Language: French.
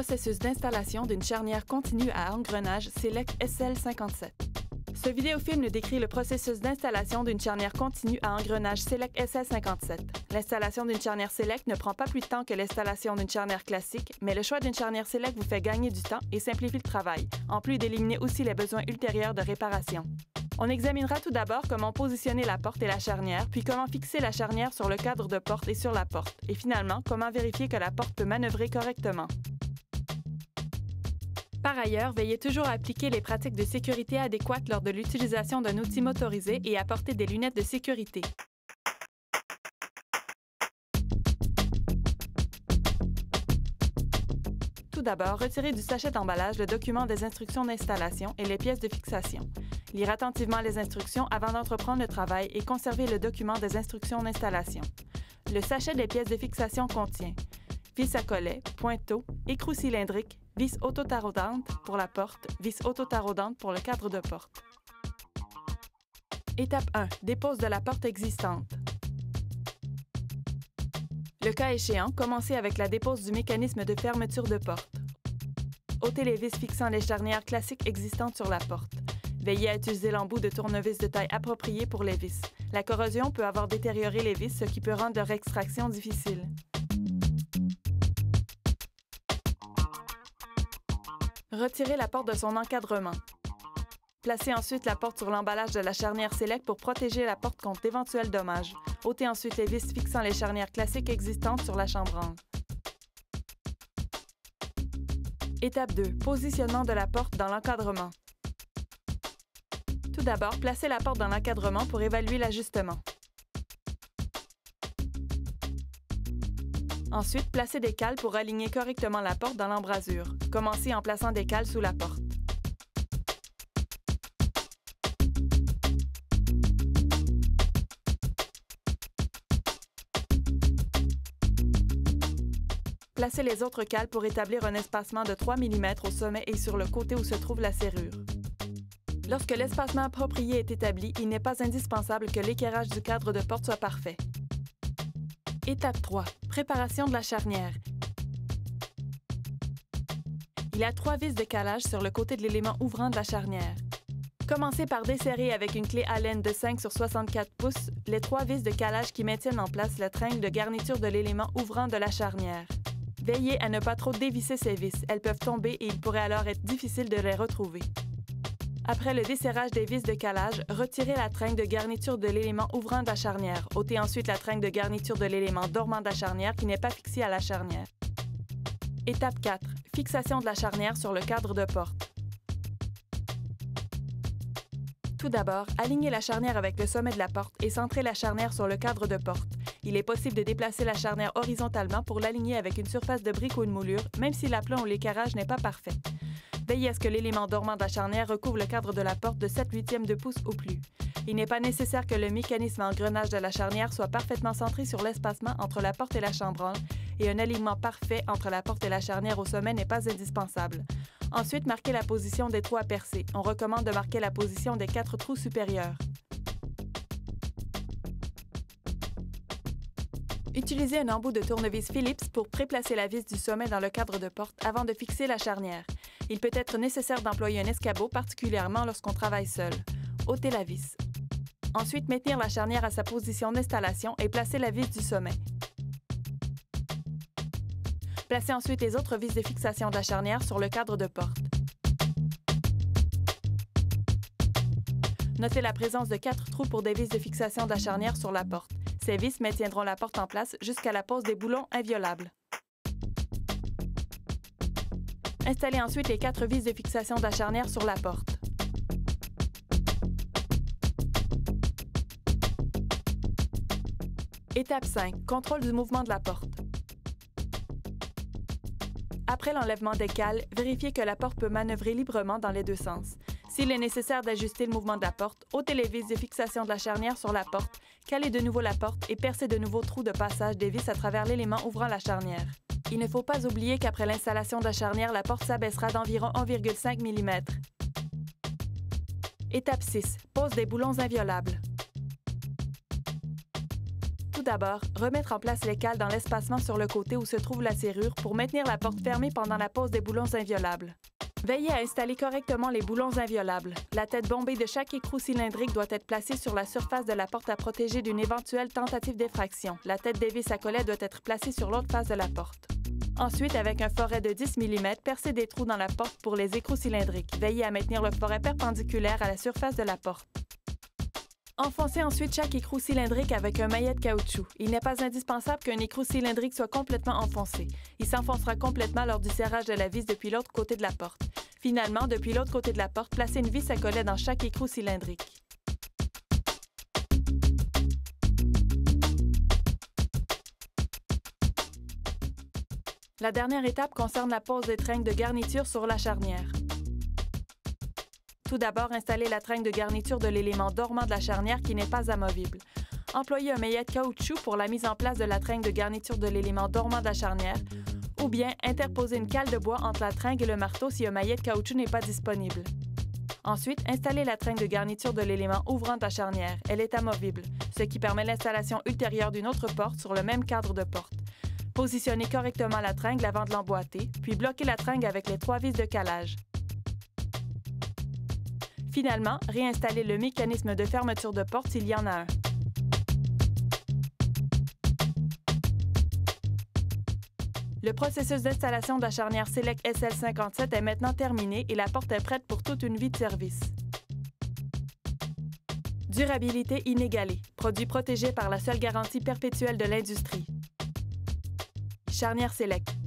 processus d'installation d'une charnière continue à engrenage Select SL57. Ce vidéofilm nous décrit le processus d'installation d'une charnière continue à engrenage Select SL57. L'installation d'une charnière Select ne prend pas plus de temps que l'installation d'une charnière classique, mais le choix d'une charnière Select vous fait gagner du temps et simplifie le travail, en plus d'éliminer aussi les besoins ultérieurs de réparation. On examinera tout d'abord comment positionner la porte et la charnière, puis comment fixer la charnière sur le cadre de porte et sur la porte, et finalement, comment vérifier que la porte peut manœuvrer correctement. Par ailleurs, veillez toujours à appliquer les pratiques de sécurité adéquates lors de l'utilisation d'un outil motorisé et à porter des lunettes de sécurité. Tout d'abord, retirez du sachet d'emballage le document des instructions d'installation et les pièces de fixation. Lire attentivement les instructions avant d'entreprendre le travail et conservez le document des instructions d'installation. Le sachet des pièces de fixation contient vis à collet, pointeau, écrou cylindrique, vis auto-taraudante pour la porte, vis auto-taraudante pour le cadre de porte. Étape 1. Dépose de la porte existante. Le cas échéant, commencez avec la dépose du mécanisme de fermeture de porte. Ôtez les vis fixant les charnières classiques existantes sur la porte. Veillez à utiliser l'embout de tournevis de taille appropriée pour les vis. La corrosion peut avoir détérioré les vis, ce qui peut rendre leur extraction difficile. Retirez la porte de son encadrement. Placez ensuite la porte sur l'emballage de la charnière Select pour protéger la porte contre d'éventuels dommages. Ôtez ensuite les vis fixant les charnières classiques existantes sur la chambranle. Étape 2. Positionnement de la porte dans l'encadrement. Tout d'abord, placez la porte dans l'encadrement pour évaluer l'ajustement. Ensuite, placez des cales pour aligner correctement la porte dans l'embrasure. Commencez en plaçant des cales sous la porte. Placez les autres cales pour établir un espacement de 3 mm au sommet et sur le côté où se trouve la serrure. Lorsque l'espacement approprié est établi, il n'est pas indispensable que l'équerrage du cadre de porte soit parfait. Étape 3. Préparation de la charnière. Il y a 3 vis de calage sur le côté de l'élément ouvrant de la charnière. Commencez par desserrer avec une clé Allen de 5 sur 64 pouces les 3 vis de calage qui maintiennent en place la tringle de garniture de l'élément ouvrant de la charnière. Veillez à ne pas trop dévisser ces vis, elles peuvent tomber et il pourrait alors être difficile de les retrouver. Après le desserrage des vis de calage, retirez la tringle de garniture de l'élément ouvrant de la charnière. Ôtez ensuite la tringle de garniture de l'élément dormant de la charnière qui n'est pas fixé à la charnière. Étape 4. Fixation de la charnière sur le cadre de porte. Tout d'abord, alignez la charnière avec le sommet de la porte et centrez la charnière sur le cadre de porte. Il est possible de déplacer la charnière horizontalement pour l'aligner avec une surface de brique ou une moulure, même si l'aplomb ou l'équerrage n'est pas parfait. Veillez à ce que l'élément dormant de la charnière recouvre le cadre de la porte de 7/8 de pouce ou plus. Il n'est pas nécessaire que le mécanisme à engrenage de la charnière soit parfaitement centré sur l'espacement entre la porte et la chambranle, et un alignement parfait entre la porte et la charnière au sommet n'est pas indispensable. Ensuite, marquez la position des trous à percer. On recommande de marquer la position des 4 trous supérieurs. Utilisez un embout de tournevis Phillips pour préplacer la vis du sommet dans le cadre de porte avant de fixer la charnière. Il peut être nécessaire d'employer un escabeau, particulièrement lorsqu'on travaille seul. Ôtez la vis. Ensuite, maintenir la charnière à sa position d'installation et placer la vis du sommet. Placez ensuite les autres vis de fixation de la charnière sur le cadre de porte. Notez la présence de 4 trous pour des vis de fixation de la charnière sur la porte. Ces vis maintiendront la porte en place jusqu'à la pose des boulons inviolables. Installez ensuite les 4 vis de fixation de la charnière sur la porte. Étape 5. Contrôle du mouvement de la porte. Après l'enlèvement des cales, vérifiez que la porte peut manœuvrer librement dans les deux sens. S'il est nécessaire d'ajuster le mouvement de la porte, ôtez les vis de fixation de la charnière sur la porte, calez de nouveau la porte et percez de nouveaux trous de passage des vis à travers l'élément ouvrant la charnière. Il ne faut pas oublier qu'après l'installation de la charnière, la porte s'abaissera d'environ 1,5 mm. Étape 6. Pose des boulons inviolables. Tout d'abord, remettre en place les cales dans l'espacement sur le côté où se trouve la serrure pour maintenir la porte fermée pendant la pose des boulons inviolables. Veillez à installer correctement les boulons inviolables. La tête bombée de chaque écrou cylindrique doit être placée sur la surface de la porte à protéger d'une éventuelle tentative d'effraction. La tête des vis à collet doit être placée sur l'autre face de la porte. Ensuite, avec un foret de 10 mm, percez des trous dans la porte pour les écrous cylindriques. Veillez à maintenir le foret perpendiculaire à la surface de la porte. Enfoncez ensuite chaque écrou cylindrique avec un maillet de caoutchouc. Il n'est pas indispensable qu'un écrou cylindrique soit complètement enfoncé. Il s'enfoncera complètement lors du serrage de la vis depuis l'autre côté de la porte. Finalement, depuis l'autre côté de la porte, placez une vis à collet dans chaque écrou cylindrique. La dernière étape concerne la pose des tringles de garniture sur la charnière. Tout d'abord, installez la tringle de garniture de l'élément dormant de la charnière qui n'est pas amovible. Employez un maillet de caoutchouc pour la mise en place de la tringle de garniture de l'élément dormant de la charnière, ou bien interposez une cale de bois entre la tringle et le marteau si un maillet de caoutchouc n'est pas disponible. Ensuite, installez la tringle de garniture de l'élément ouvrant de la charnière. Elle est amovible, ce qui permet l'installation ultérieure d'une autre porte sur le même cadre de porte. Positionnez correctement la tringle avant de l'emboîter, puis bloquez la tringle avec les 3 vis de calage. Finalement, réinstallez le mécanisme de fermeture de porte s'il y en a un. Le processus d'installation de la charnière Select SL57 est maintenant terminé et la porte est prête pour toute une vie de service. Durabilité inégalée. Produit protégé par la seule garantie perpétuelle de l'industrie. Charnière Select.